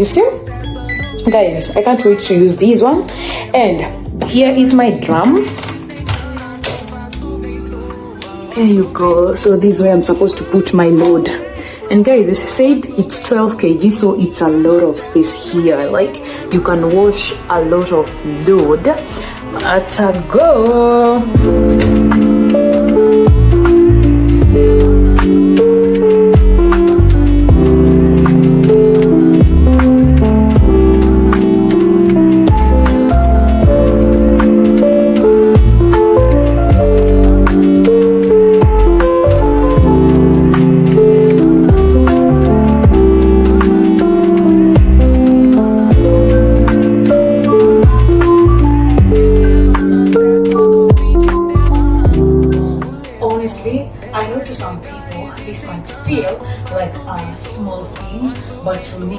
You see? Guys, I can't wait to use this one. And here is my drum. There you go. So this is where I'm supposed to put my load. And guys, they said it's 12 kg, so it's a lot of space here. Like, you can wash a lot of load at a go. I know to some people this might feel like a small thing, but to me